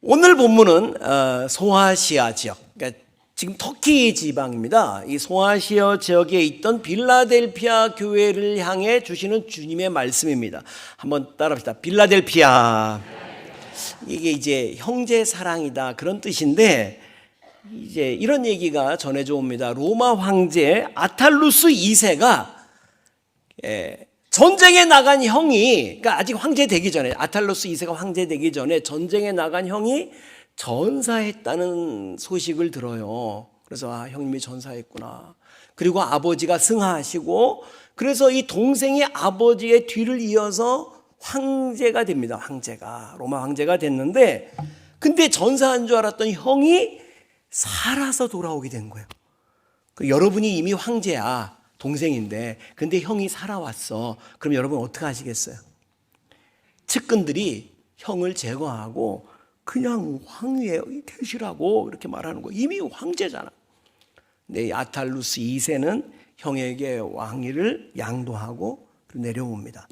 오늘 본문은 소아시아 지역, 그러니까 지금 터키 지방입니다. 이 소아시아 지역에 있던 빌라델피아 교회를 향해 주시는 주님의 말씀입니다. 한번 따라합시다. 빌라델피아. 이게 이제 형제 사랑이다 그런 뜻인데, 이제 이런 얘기가 전해져 옵니다. 로마 황제 아탈루스 2세가 전쟁에 나간 형이, 그러니까 아직 황제 되기 전에, 아탈루스 2세가 황제 되기 전에 전쟁에 나간 형이 전사했다는 소식을 들어요. 그래서 형님이 전사했구나. 그리고 아버지가 승하하시고, 그래서 이 동생이 아버지의 뒤를 이어서 황제가 됩니다. 황제가, 로마 황제가 됐는데, 근데 전사한 줄 알았던 형이 살아서 돌아오게 된 거예요. 여러분이 이미 황제야, 동생인데, 근데 형이 살아왔어. 그럼 여러분 어떻게 하시겠어요? 측근들이 형을 제거하고 그냥 황위에 계시라고 이렇게 말하는 거예요. 이미 황제잖아. 근데 아탈루스 2세는 형에게 왕위를 양도하고 내려옵니다.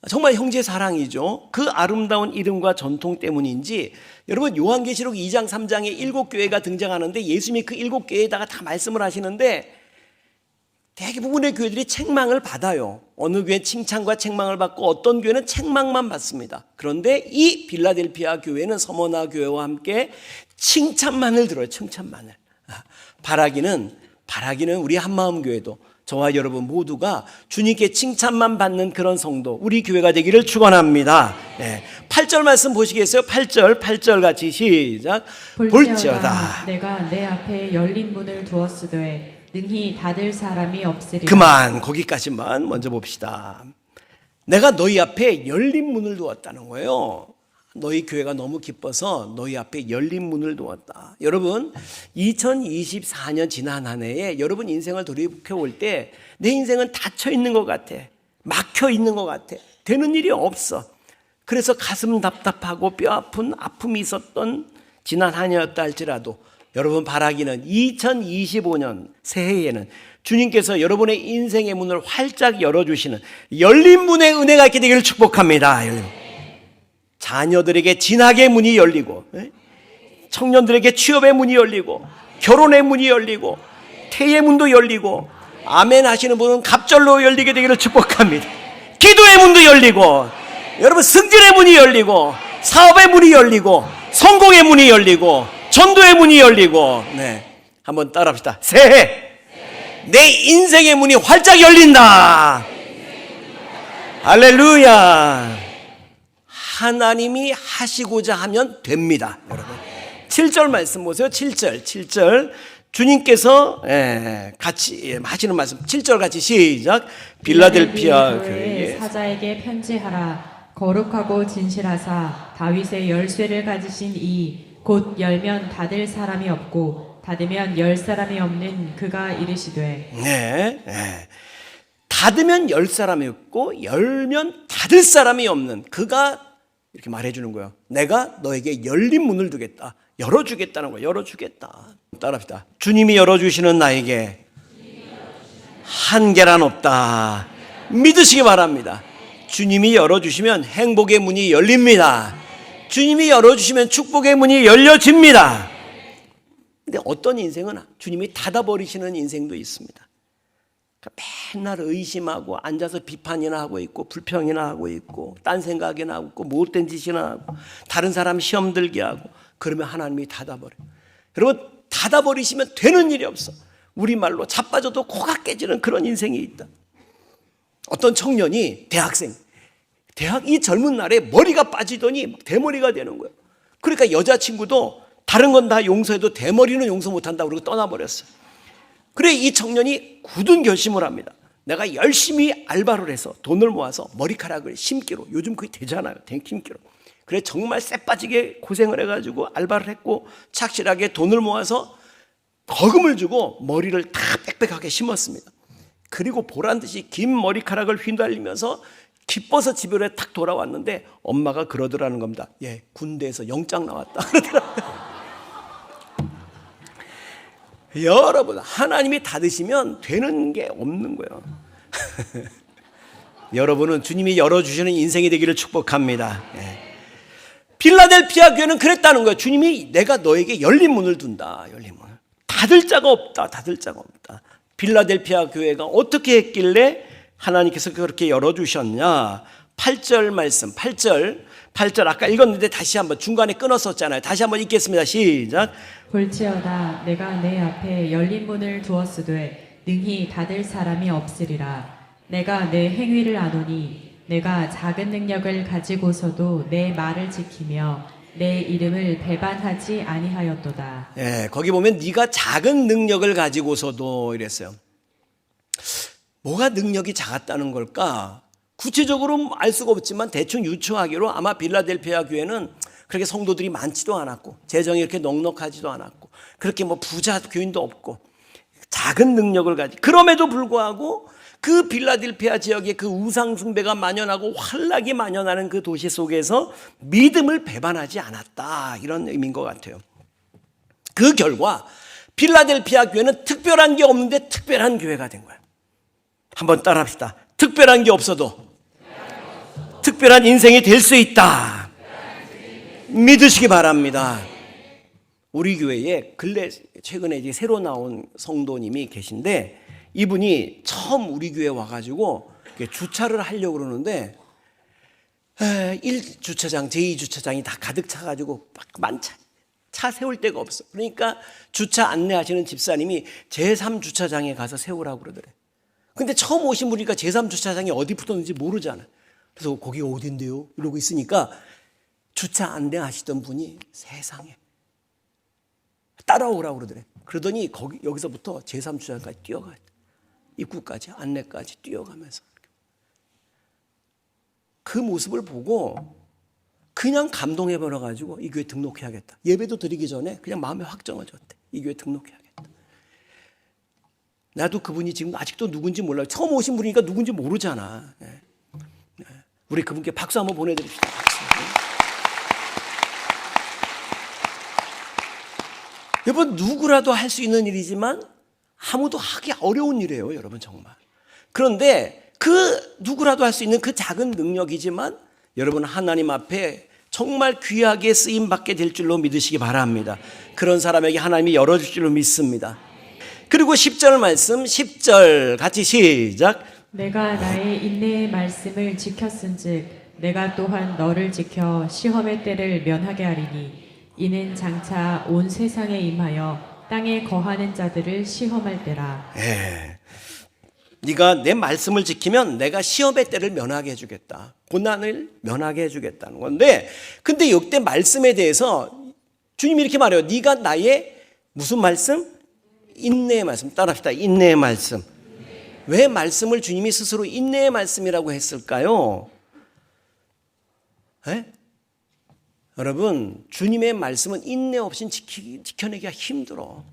정말 형제 사랑이죠. 그 아름다운 이름과 전통 때문인지 여러분, 요한계시록 2장 3장에 7교회가 등장하는데 예수님이 그 7교회에다가 다 말씀을 하시는데, 대부분의 교회들이 책망을 받아요. 어느 교회는 칭찬과 책망을 받고 어떤 교회는 책망만 받습니다. 그런데 이 빌라델피아 교회는 서머나 교회와 함께 칭찬만을 들어요. 칭찬만을. 바라기는 우리 한마음 교회도, 저와 여러분 모두가 주님께 칭찬만 받는 그런 성도, 우리 교회가 되기를 축원합니다. 8절 말씀 보시겠어요? 8절 같이 시작. 볼지어다 내가 내 앞에 열린 문을 두었으되 능히 닫을 사람이 없으리라. 그만, 거기까지만 먼저 봅시다. 내가 너희 앞에 열린 문을 두었다는 거예요. 너희 교회가 너무 기뻐서 너희 앞에 열린 문을 두었다. 여러분, 2024년 지난 한 해에 여러분 인생을 돌이켜볼 때 내 인생은 닫혀 있는 것 같아, 막혀 있는 것 같아, 되는 일이 없어. 그래서 가슴 답답하고 뼈 아픈 아픔이 있었던 지난 한 해였다 할지라도, 여러분 바라기는 2025년 새해에는 주님께서 여러분의 인생의 문을 활짝 열어주시는 열린 문의 은혜가 있게 되기를 축복합니다. 자녀들에게 진학의 문이 열리고, 청년들에게 취업의 문이 열리고, 결혼의 문이 열리고, 태의 문도 열리고, 아멘 하시는 분은 갑절로 열리게 되기를 축복합니다. 기도의 문도 열리고, 여러분 승진의 문이 열리고, 사업의 문이 열리고, 성공의 문이 열리고, 전도의 문이 열리고. 한번 따라합시다. 새해 내 인생의 문이 활짝 열린다. 할렐루야. 하나님이 하시고자 하면 됩니다. 여러분 7절 말씀 보세요. 7절 주님께서 같이 하시는 말씀, 7절 같이 시작. 빌라델피아 교회의 사자에게 편지하라. 거룩하고 진실하사 다윗의 열쇠를 가지신 이 곧 열면 닫을 사람이 없고 닫으면 열 사람이 없는 그가 이르시되. 닫으면 열 사람이 없고 열면 닫을 사람이 없는 그가 이렇게 말해주는 거예요. 내가 너에게 열린 문을 두겠다, 열어주겠다는 거예요. 열어주겠다. 따라합시다. 주님이 열어주시는 나에게 한계란 없다. 믿으시기 바랍니다. 주님이 열어주시면 행복의 문이 열립니다. 주님이 열어주시면 축복의 문이 열려집니다. 근데 어떤 인생은 주님이 닫아버리시는 인생도 있습니다. 그러니까 맨날 의심하고 앉아서 비판이나 하고 있고, 불평이나 하고 있고, 딴 생각이나 하고 있고, 못된 짓이나 하고, 다른 사람 시험 들게 하고, 그러면 하나님이 닫아버려요. 여러분, 닫아버리시면 되는 일이 없어. 우리말로 자빠져도 코가 깨지는 그런 인생이 있다. 어떤 청년이 대학 이 젊은 날에 머리가 빠지더니 대머리가 되는 거예요. 그러니까 여자친구도 다른 건 다 용서해도 대머리는 용서 못한다고 그러고 떠나버렸어요. 그래 이 청년이 굳은 결심을 합니다. 내가 열심히 알바를 해서 돈을 모아서 머리카락을 심기로, 요즘 그게 되잖아요, 심기로. 그래 정말 쎄빠지게 고생을 해가지고 알바를 했고 착실하게 돈을 모아서 거금을 주고 머리를 다 빽빽하게 심었습니다. 그리고 보란듯이 긴 머리카락을 휘날리면서 기뻐서 집에 탁 돌아왔는데 엄마가 그러더라는 겁니다. 군대에서 영장 나왔다 그러더라고요. 여러분, 하나님이 닫으시면 되는 게 없는 거예요. 여러분은 주님이 열어주시는 인생이 되기를 축복합니다. 빌라델피아 교회는 그랬다는 거예요. 주님이 내가 너에게 열린 문을 둔다. 열린 문을. 닫을 자가 없다. 닫을 자가 없다. 빌라델피아 교회가 어떻게 했길래 하나님께서 그렇게 열어주셨냐. 8절 말씀, 8절 아까 읽었는데 다시 한번 중간에 끊었었잖아요. 다시 한번 읽겠습니다. 시작. 볼지어다 내가 내 앞에 열린 문을 두었으되 능히 닫을 사람이 없으리라. 내가 내 행위를 아노니 내가 작은 능력을 가지고서도 내 말을 지키며 내 이름을 배반하지 아니하였도다. 예, 거기 보면 네가 작은 능력을 가지고서도 이랬어요. 뭐가 능력이 작았다는 걸까? 구체적으로 알 수가 없지만 대충 유추하기로 아마 빌라델피아 교회는 그렇게 성도들이 많지도 않았고 재정이 이렇게 넉넉하지도 않았고 그렇게 뭐 부자 교인도 없고 작은 능력을 그럼에도 불구하고 그 빌라델피아 지역에 그 우상 숭배가 만연하고 환락이 만연하는 그 도시 속에서 믿음을 배반하지 않았다, 이런 의미인 것 같아요. 그 결과 빌라델피아 교회는 특별한 게 없는데 특별한 교회가 된 거예요. 한번 따라합시다. 특별한 게 없어도 특별한 인생이 될 수 있다. 믿으시기 바랍니다. 우리 교회에 최근에 이제 새로 나온 성도님이 계신데 이분이 처음 우리 교회에 와가지고 주차를 하려고 그러는데 1주차장, 제2주차장이 다 가득 차가지고 많차. 차 세울 데가 없어. 그러니까 주차 안내하시는 집사님이 제3주차장에 가서 세우라고 그러더래. 근데 처음 오신 분이니까 제3주차장이 어디 붙었는지 모르잖아. 그래서 거기 어딘데요? 이러고 있으니까 주차 안내하시던 분이 세상에 따라오라고 그러더래. 그러더니 여기서부터 제3주차장까지 뛰어가요. 입구까지, 안내까지 뛰어가면서. 그 모습을 보고 그냥 감동해 버려가지고 이 교회 등록해야겠다. 예배도 드리기 전에 그냥 마음에 확정을 줬대. 이 교회 등록해야겠다. 나도 그분이 지금 아직도 누군지 몰라요. 처음 오신 분이니까 누군지 모르잖아. 우리 그분께 박수 한번 보내드립시다. 여러분, 누구라도 할 수 있는 일이지만 아무도 하기 어려운 일이에요, 여러분, 정말. 그런데 그 누구라도 할 수 있는 그 작은 능력이지만 여러분, 하나님 앞에 정말 귀하게 쓰임받게 될 줄로 믿으시기 바랍니다. 그런 사람에게 하나님이 열어줄 줄로 믿습니다. 그리고 10절 말씀, 10절 같이 시작. 내가 나의 인내의 말씀을 지켰은즉 내가 또한 너를 지켜 시험의 때를 면하게 하리니 이는 장차 온 세상에 임하여 땅에 거하는 자들을 시험할 때라. 네가 내 말씀을 지키면 내가 시험의 때를 면하게 해주겠다. 고난을 면하게 해주겠다는 건데, 근데 이때 말씀에 대해서 주님이 이렇게 말해요. 네가 나의 무슨 말씀? 인내의 말씀. 따라합시다. 인내의 말씀. 왜 말씀을 주님이 스스로 인내의 말씀이라고 했을까요? 여러분, 주님의 말씀은 인내 없이 지켜내기가 힘들어.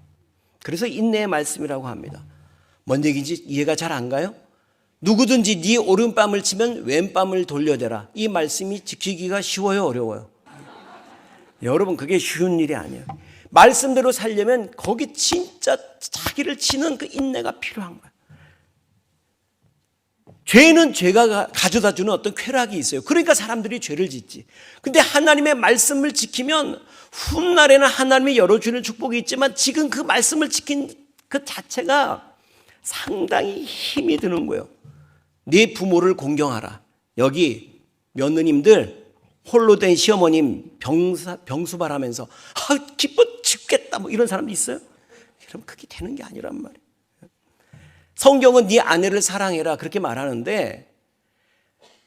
그래서 인내의 말씀이라고 합니다. 뭔 얘기인지 이해가 잘 안 가요? 누구든지 네 오른뺨을 치면 왼뺨을 돌려대라. 이 말씀이 지키기가 쉬워요, 어려워요? 여러분, 그게 쉬운 일이 아니에요. 말씀대로 살려면 거기 진짜 자기를 치는 그 인내가 필요한 거예요. 죄는 죄가 가져다주는 어떤 쾌락이 있어요. 그러니까 사람들이 죄를 짓지. 근데 하나님의 말씀을 지키면 훗날에는 하나님이 열어주는 축복이 있지만 지금 그 말씀을 지킨 그 자체가 상당히 힘이 드는 거예요. 네 부모를 공경하라. 여기 며느님들 홀로 된 시어머님 병수발하면서 기뻐 죽겠다 뭐 이런 사람도 있어요? 그럼 그게 되는 게 아니란 말이에요. 성경은 네 아내를 사랑해라 그렇게 말하는데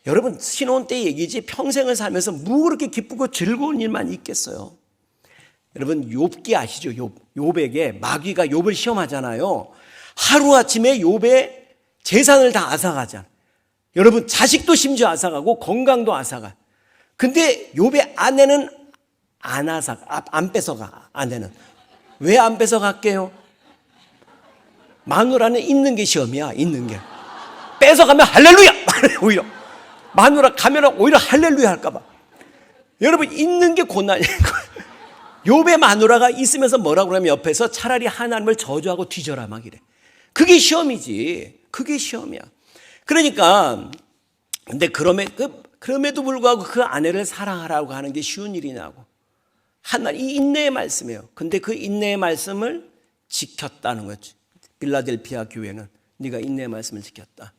여러분, 신혼 때 얘기지 평생을 살면서 뭐 그렇게 기쁘고 즐거운 일만 있겠어요? 여러분, 욥기 아시죠? 욥에게 마귀가 욥을 시험하잖아요. 하루아침에 욥의 재산을 다 앗아가잖아요. 여러분, 자식도 심지어 앗아가고 건강도 앗아가. 근데 욥의 아내는 안 뺏어가. 아내는 왜 안 뺏어갈게요? 마누라는 있는 게 시험이야. 있는 게 뺏어가면 할렐루야. 오히려 마누라 가면 오히려 할렐루야 할까봐. 여러분, 있는 게 고난인 거예요. 욥의 마누라가 있으면서 뭐라고 그러면 옆에서 차라리 하나님을 저주하고 뒤져라 막 이래. 그게 시험이지. 그게 시험이야. 그러니까 근데 그러면 그럼에도 불구하고 그 아내를 사랑하라고 하는 게 쉬운 일이냐고. 하나님, 이 인내의 말씀이에요. 근데 그 인내의 말씀을 지켰다는 거지. 빌라델피아 교회는 네가 인내의 말씀을 지켰다.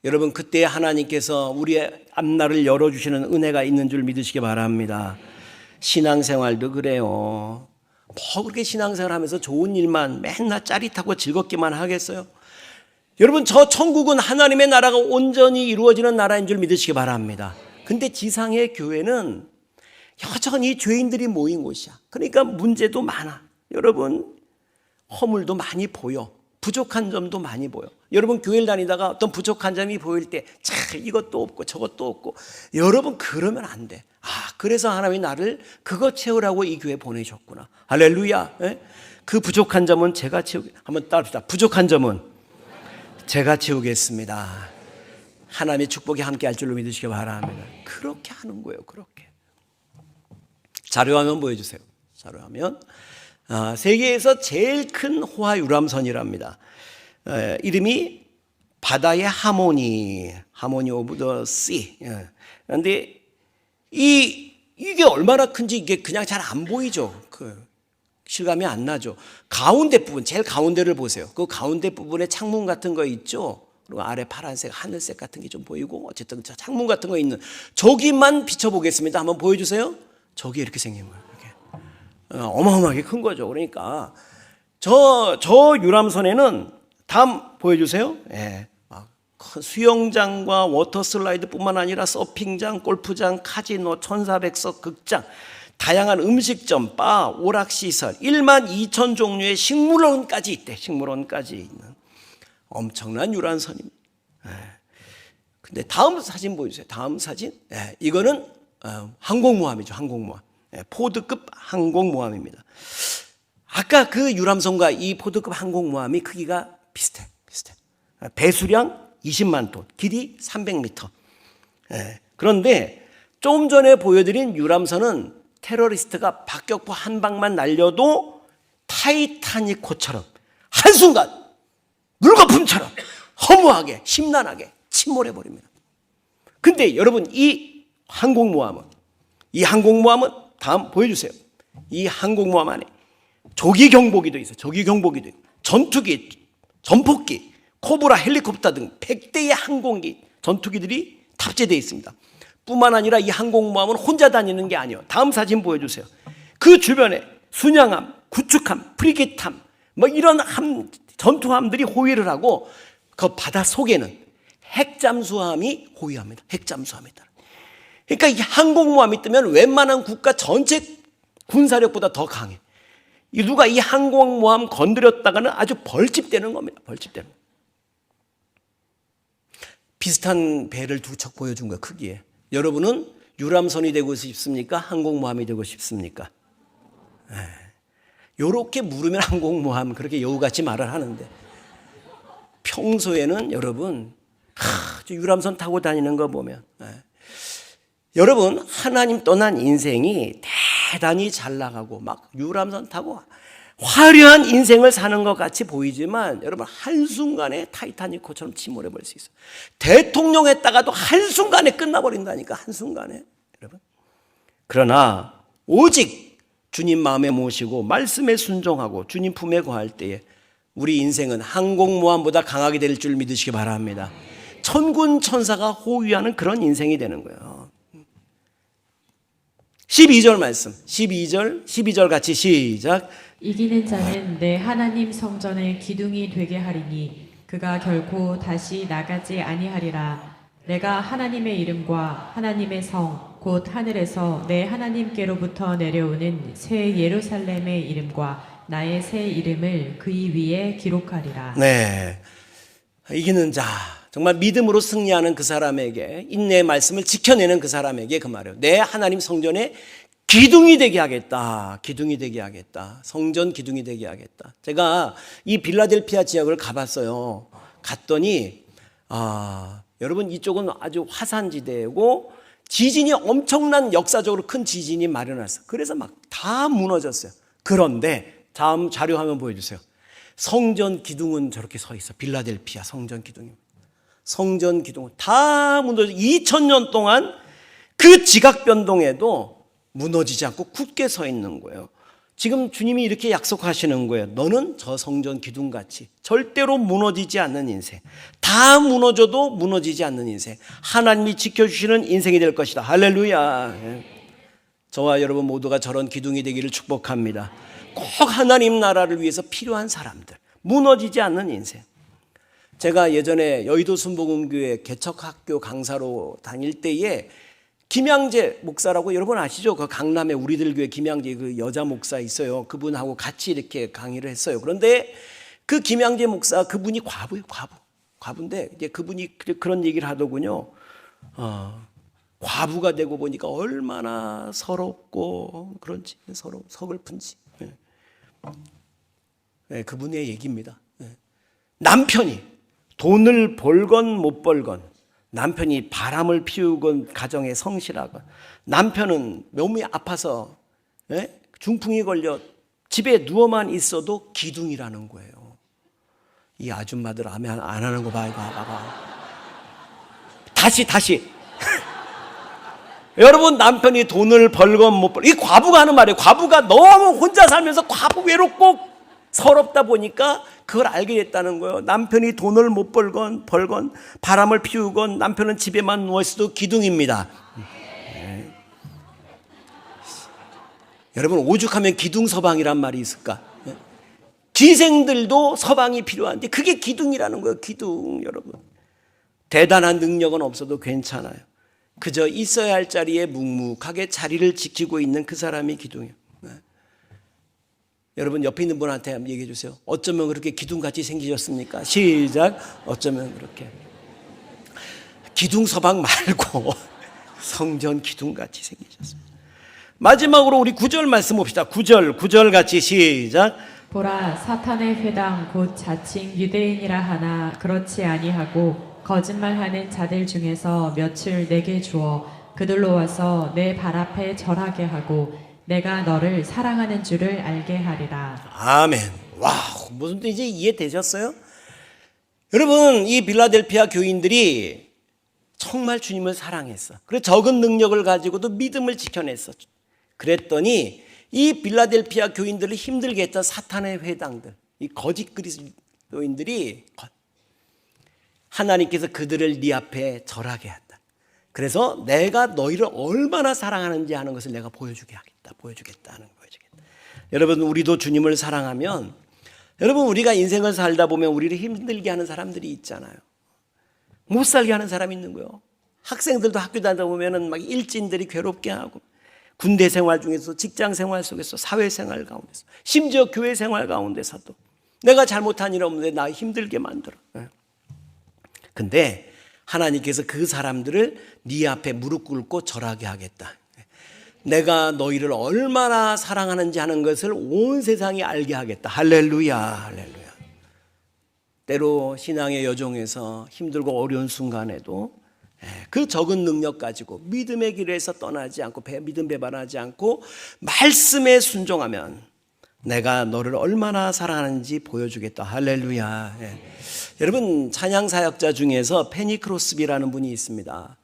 여러분, 그때 하나님께서 우리의 앞날을 열어주시는 은혜가 있는 줄 믿으시기 바랍니다. 신앙생활도 그래요. 뭐 그렇게 신앙생활 하면서 좋은 일만 맨날 짜릿하고 즐겁기만 하겠어요? 여러분, 저 천국은 하나님의 나라가 온전히 이루어지는 나라인 줄 믿으시기 바랍니다. 근데 지상의 교회는 여전히 죄인들이 모인 곳이야. 그러니까 문제도 많아. 여러분, 허물도 많이 보여. 부족한 점도 많이 보여. 여러분, 교회를 다니다가 어떤 부족한 점이 보일 때 이것도 없고 저것도 없고, 여러분 그러면 안 돼. 그래서 하나님이 나를 그거 채우라고 이 교회에 보내셨구나. 할렐루야. 그 부족한 점은 제가 한번 따릅시다. 부족한 점은 제가 채우겠습니다. 하나님의 축복이 함께 할 줄로 믿으시기 바랍니다. 그렇게 하는 거예요. 그렇게. 자료화면 보여주세요. 자료화면. 세계에서 제일 큰 호화 유람선이랍니다. 이름이 바다의 하모니 오브 더 씨. 그런데 이게 얼마나 큰지 이게 그냥 잘 안 보이죠. 실감이 안 나죠. 가운데 부분, 제일 가운데를 보세요. 그 가운데 부분에 창문 같은 거 있죠. 그리고 아래 파란색, 하늘색 같은 게 좀 보이고, 어쨌든 저 창문 같은 거 있는 저기만 비춰보겠습니다. 한번 보여주세요. 저기 이렇게 생긴 거예요. 이렇게. 어마어마하게 큰 거죠. 그러니까 저 유람선에는 다음 보여주세요. 큰 수영장과 워터슬라이드뿐만 아니라 서핑장, 골프장, 카지노, 천사백석, 극장, 다양한 음식점, 바, 오락시설, 1만 2천 종류의 식물원까지 있대. 식물원까지 있는 엄청난 유람선입니다. 근데 다음 사진 보여주세요. 다음 사진. 이거는 항공모함이죠. 항공모함. 포드급 항공모함입니다. 아까 그 유람선과 이 포드급 항공모함이 크기가 비슷해. 배수량 20만 톤, 길이 300m. 그런데 좀 전에 보여드린 유람선은 테러리스트가 박격포 한 방만 날려도 타이타닉호처럼 한순간 물거품처럼 허무하게 심란하게 침몰해버립니다. 근데 여러분, 이 항공모함은 다음 보여주세요. 이 항공모함 안에 조기 경보기도 있어요. 조기 경보기도 있고, 전투기, 전폭기, 코브라 헬리콥터 등 100대의 항공기, 전투기들이 탑재되어 있습니다. 뿐만 아니라 이 항공모함은 혼자 다니는 게 아니에요. 다음 사진 보여주세요. 그 주변에 순양함, 구축함, 프리게트함, 뭐 이런 전투함들이 호위를 하고, 그 바다 속에는 핵잠수함이 호위합니다. 핵잠수함이 따라. 그러니까 이 항공모함이 뜨면 웬만한 국가 전체 군사력보다 더 강해. 누가 이 항공모함 건드렸다가는 아주 벌집되는 겁니다. 벌집되는. 비슷한 배를 두 척 보여준 거예요. 크기에. 여러분은 유람선이 되고 싶습니까? 항공모함이 되고 싶습니까? 요렇게 물으면 항공모함 그렇게 여우같이 말을 하는데, 평소에는 여러분 유람선 타고 다니는 거 보면, 여러분, 하나님 떠난 인생이 대단히 잘 나가고 막 유람선 타고 화려한 인생을 사는 것 같이 보이지만, 여러분, 한순간에 타이타닉호처럼 침몰해 버릴 수 있어요. 대통령 했다가도 한순간에 끝나버린다니까. 한순간에. 여러분, 그러나 오직 주님 마음에 모시고 말씀에 순종하고 주님 품에 거할 때에 우리 인생은 항공모함보다 강하게 될 줄 믿으시기 바랍니다. 천군 천사가 호위하는 그런 인생이 되는 거예요. 12절 말씀, 12절 같이 시작. 이기는 자는 내 하나님 성전의 기둥이 되게 하리니 그가 결코 다시 나가지 아니하리라. 내가 하나님의 이름과 하나님의 성 곧 하늘에서 내 하나님께로부터 내려오는 새 예루살렘의 이름과 나의 새 이름을 그의 위에 기록하리라. 네, 이기는 자, 정말 믿음으로 승리하는 그 사람에게, 인내의 말씀을 지켜내는 그 사람에게 그 말이에요. 내 하나님 성전에 기둥이 되게 하겠다. 기둥이 되게 하겠다. 성전 기둥이 되게 하겠다. 제가 이 빌라델피아 지역을 가봤어요. 갔더니 여러분, 이쪽은 아주 화산지대고 지진이 엄청난, 역사적으로 큰 지진이 마련했어요. 그래서 막 다 무너졌어요. 그런데 다음 자료 화면 보여주세요. 성전 기둥은 저렇게 서 있어. 빌라델피아 성전 기둥이. 성전 기둥은 다 무너져. 2000년 동안 그 지각 변동에도 무너지지 않고 굳게 서 있는 거예요. 지금 주님이 이렇게 약속하시는 거예요. 너는 저 성전 기둥같이 절대로 무너지지 않는 인생, 다 무너져도 무너지지 않는 인생, 하나님이 지켜주시는 인생이 될 것이다. 할렐루야. 저와 여러분 모두가 저런 기둥이 되기를 축복합니다. 꼭 하나님 나라를 위해서 필요한 사람들, 무너지지 않는 인생. 제가 예전에 여의도 순복음교회 개척학교 강사로 다닐 때에 김양재 목사라고 여러분 아시죠? 그 강남에 우리들 교회 김양재 그 여자 목사 있어요. 그분하고 같이 이렇게 강의를 했어요. 그런데 그 김양재 목사 그분이 과부예요. 과부인데 이제 그분이 그런 얘기를 하더군요. 과부가 되고 보니까 얼마나 서럽고 그런지 서글픈지. 네, 그분의 얘기입니다. 남편이 돈을 벌건 못 벌건, 남편이 바람을 피우건 가정에 성실하건, 남편은 몸이 아파서 중풍이 걸려 집에 누워만 있어도 기둥이라는 거예요. 이 아줌마들 아멘 안 하는 거 봐봐. 다시 여러분, 남편이 돈을 벌건 못 벌건, 이 과부가 하는 말이에요. 과부가 너무 혼자 살면서 과부 외롭고 서럽다 보니까 그걸 알게 됐다는 거예요. 남편이 돈을 못 벌건 바람을 피우건 남편은 집에만 누워있어도 기둥입니다. 여러분, 오죽하면 기둥서방이란 말이 있을까? 기생들도 서방이 필요한데 그게 기둥이라는 거예요. 기둥. 여러분, 대단한 능력은 없어도 괜찮아요. 그저 있어야 할 자리에 묵묵하게 자리를 지키고 있는 그 사람이 기둥이에요. 여러분, 옆에 있는 분한테 한번 얘기해 주세요. 어쩌면 그렇게 기둥같이 생기셨습니까? 시작. 어쩌면 그렇게. 기둥서방 말고 성전 기둥같이 생기셨습니다. 마지막으로 우리 9절 말씀 봅시다. 9절 같이 시작. 보라, 사탄의 회당 곧 자칭 유대인이라 하나 그렇지 아니하고 거짓말하는 자들 중에서 몇을 내게 주어 그들로 와서 내 발 앞에 절하게 하고 내가 너를 사랑하는 줄을 알게 하리라. 아멘. 와, 무슨 뜻인지 이해되셨어요? 여러분, 이 빌라델피아 교인들이 정말 주님을 사랑했어. 그래서 적은 능력을 가지고도 믿음을 지켜냈어. 그랬더니 이 빌라델피아 교인들을 힘들게 했던 사탄의 회당들, 이 거짓 그리스도인들이 하나님께서 그들을 네 앞에 절하게 한다. 그래서 내가 너희를 얼마나 사랑하는지 하는 것을 내가 보여주겠다는 거죠. 여러분, 우리도 주님을 사랑하면, 여러분, 우리가 인생을 살다 보면 우리를 힘들게 하는 사람들이 있잖아요. 못 살게 하는 사람이 있는 거예요. 학생들도 학교 다니다 보면은 막 일진들이 괴롭게 하고, 군대 생활 중에서, 직장 생활 속에서, 사회 생활 가운데서, 심지어 교회 생활 가운데서도 내가 잘못한 일 없는데 나 힘들게 만들어. 근데 하나님께서 그 사람들을 네 앞에 무릎 꿇고 절하게 하겠다. 내가 너희를 얼마나 사랑하는지 하는 것을 온 세상이 알게 하겠다. 할렐루야, 할렐루야. 때로 신앙의 여정에서 힘들고 어려운 순간에도 그 적은 능력 가지고 믿음의 길에서 떠나지 않고 믿음 배반하지 않고 말씀에 순종하면 내가 너를 얼마나 사랑하는지 보여주겠다. 할렐루야. 여러분, 찬양 사역자 중에서 페니 크로스비라는 분이 있습니다.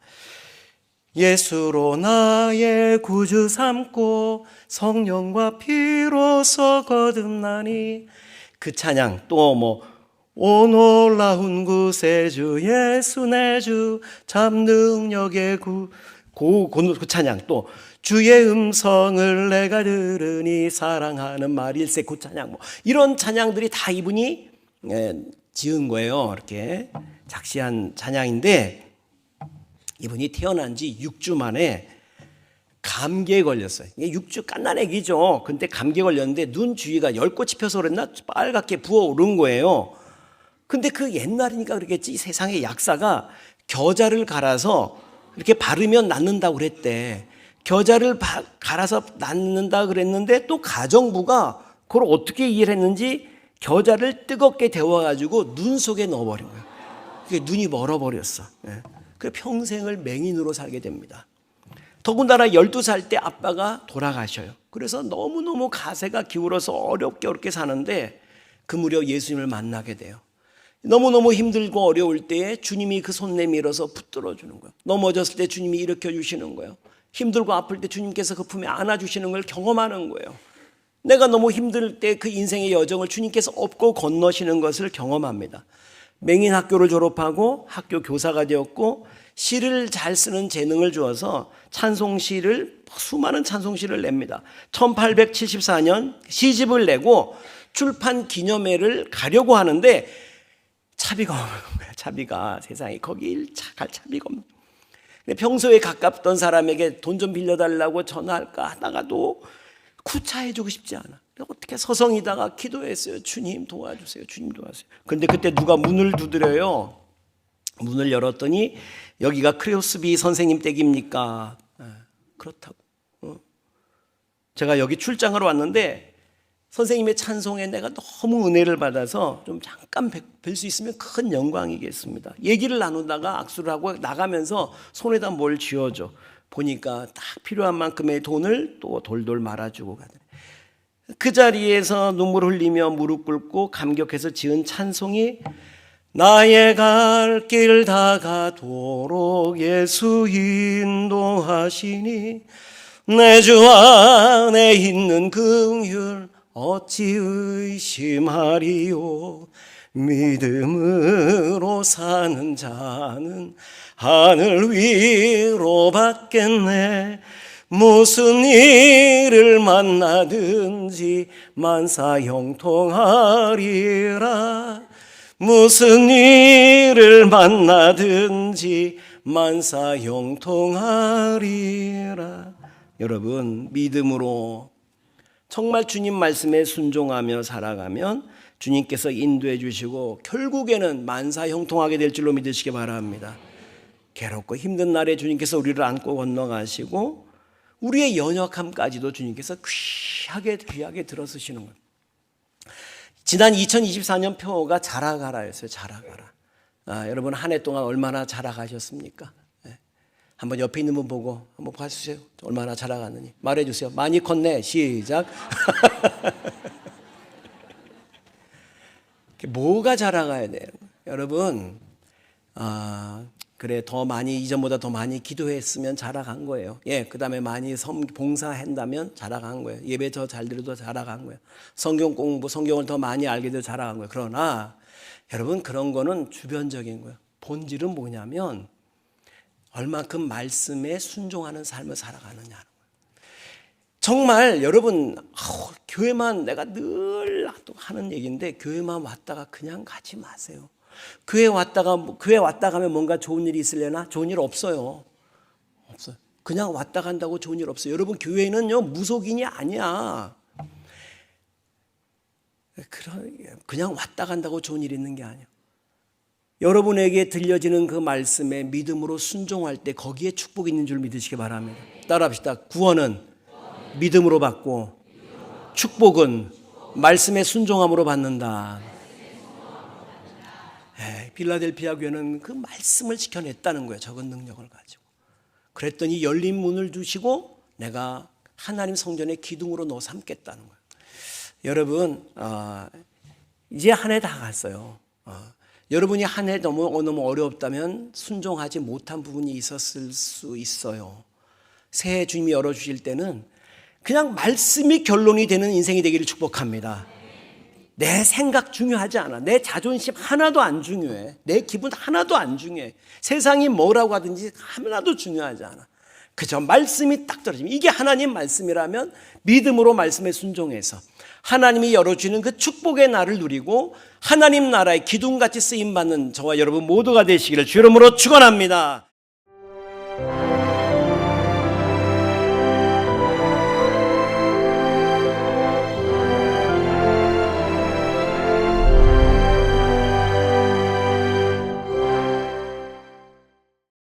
예수로 나의 구주 삼고 성령과 피로써 거듭나니, 그 찬양. 또 오 놀라운 구세주 예수 내 주 참 능력의 그 찬양. 또 주의 음성을 내가 들으니 사랑하는 말일세. 그 찬양. 이런 찬양들이 다 이분이 지은 거예요. 이렇게 작시한 찬양인데, 이분이 태어난 지 6주 만에 감기에 걸렸어요. 이게 6주 갓난 애기죠. 근데 감기에 걸렸는데 눈 주위가 열꽃이 펴서 그랬나 빨갛게 부어오른 거예요. 근데 그 옛날이니까 그러겠지, 세상의 약사가 겨자를 갈아서 이렇게 바르면 낫는다고 그랬대. 겨자를 갈아서 낫는다 그랬는데, 또 가정부가 그걸 어떻게 이해를 했는지 겨자를 뜨겁게 데워가지고 눈 속에 넣어버린 거예요. 그게 눈이 멀어버렸어. 그래서 평생을 맹인으로 살게 됩니다. 더군다나 12살 때 아빠가 돌아가셔요. 그래서 너무너무 가세가 기울어서 어렵게 사는데 그 무렵 예수님을 만나게 돼요. 너무너무 힘들고 어려울 때에 주님이 그 손 내밀어서 붙들어 주는 거예요. 넘어졌을 때 주님이 일으켜 주시는 거예요. 힘들고 아플 때 주님께서 그 품에 안아주시는 걸 경험하는 거예요. 내가 너무 힘들 때 그 인생의 여정을 주님께서 업고 건너시는 것을 경험합니다. 맹인 학교를 졸업하고 학교 교사가 되었고 시를 잘 쓰는 재능을 주어서 찬송시를 수많은 찬송시를 냅니다. 1874년 시집을 내고 출판 기념회를 가려고 하는데 차비가 없는 거야. 차비가 세상에 거기 갈 차비가 없는 거야. 평소에 가깝던 사람에게 돈 좀 빌려달라고 전화할까 하다가도 구차해주고 싶지 않아. 어떻게 서성이다가 기도했어요. 주님 도와주세요. 주님 도와주세요. 근데 그때 누가 문을 두드려요. 문을 열었더니 여기가 크리오스비 선생님 댁입니까? 그렇다고. 제가 여기 출장을 왔는데 선생님의 찬송에 내가 너무 은혜를 받아서 좀 잠깐 뵐 수 있으면 큰 영광이겠습니다. 얘기를 나누다가 악수를 하고 나가면서 손에다 뭘 쥐어줘. 보니까 딱 필요한 만큼의 돈을 또 돌돌 말아주고 가더니 그 자리에서 눈물 흘리며 무릎 꿇고 감격해서 지은 찬송이 나의 갈 길 다가도록 예수 인도하시니 내 주 안에 있는 긍휼 어찌 의심하리요. 믿음으로 사는 자는 하늘 위로 받겠네. 무슨 일을 만나든지 만사 형통하리라. 무슨 일을 만나든지 만사 형통하리라. 여러분, 믿음으로 정말 주님 말씀에 순종하며 살아가면 주님께서 인도해 주시고 결국에는 만사 형통하게 될 줄로 믿으시기 바랍니다. 괴롭고 힘든 날에 주님께서 우리를 안고 건너가시고 우리의 연약함까지도 주님께서 귀하게 들어쓰시는 거예요. 지난 2024년 표어가 자라가라였어요. 자라가라. 여러분 한 해 동안 얼마나 자라가셨습니까? 한번 옆에 있는 분 보고 한번 봐주세요. 얼마나 자라갔느니 말해주세요. 많이 컸네. 시작. 뭐가 자라가야 돼요? 여러분 그래 더 많이 이전보다 더 많이 기도했으면 자라간 거예요. 그 다음에 많이 봉사한다면 자라간 거예요. 예배 더 잘 드려도 자라간 거예요. 성경 공부, 성경을 더 많이 알게 돼도 자라간 거예요. 그러나 여러분 그런 거는 주변적인 거예요. 본질은 뭐냐면 얼마큼 말씀에 순종하는 삶을 살아가느냐는 거예요. 정말 여러분 교회만 내가 늘 하는 얘기인데 교회만 왔다가 그냥 가지 마세요. 교회 왔다 가면 뭔가 좋은 일이 있으려나? 좋은 일 없어요. 없어요. 그냥 왔다 간다고 좋은 일 없어요. 여러분 교회는요 무속인이 아니야. 그냥 왔다 간다고 좋은 일 있는 게 아니야. 여러분에게 들려지는 그 말씀에 믿음으로 순종할 때 거기에 축복이 있는 줄 믿으시기 바랍니다. 따라합시다. 구원은 믿음으로 받고 축복은 말씀의 순종함으로 받는다. 빌라델피아 교회는 그 말씀을 지켜냈다는 거예요. 적은 능력을 가지고. 그랬더니 열린 문을 두시고 내가 하나님 성전의 기둥으로 넣어 삼겠다는 거예요. 여러분 이제 한 해 다 갔어요. 여러분이 한 해 너무 어렵다면 순종하지 못한 부분이 있었을 수 있어요. 새해 주님이 열어주실 때는 그냥 말씀이 결론이 되는 인생이 되기를 축복합니다. 내 생각 중요하지 않아. 내 자존심 하나도 안 중요해. 내 기분 하나도 안 중요해. 세상이 뭐라고 하든지 하나도 중요하지 않아. 그저 말씀이 딱 떨어지면 이게 하나님 말씀이라면 믿음으로 말씀에 순종해서 하나님이 열어주는 그 축복의 날을 누리고 하나님 나라의 기둥같이 쓰임받는 저와 여러분 모두가 되시기를 주 이름으로 축원합니다.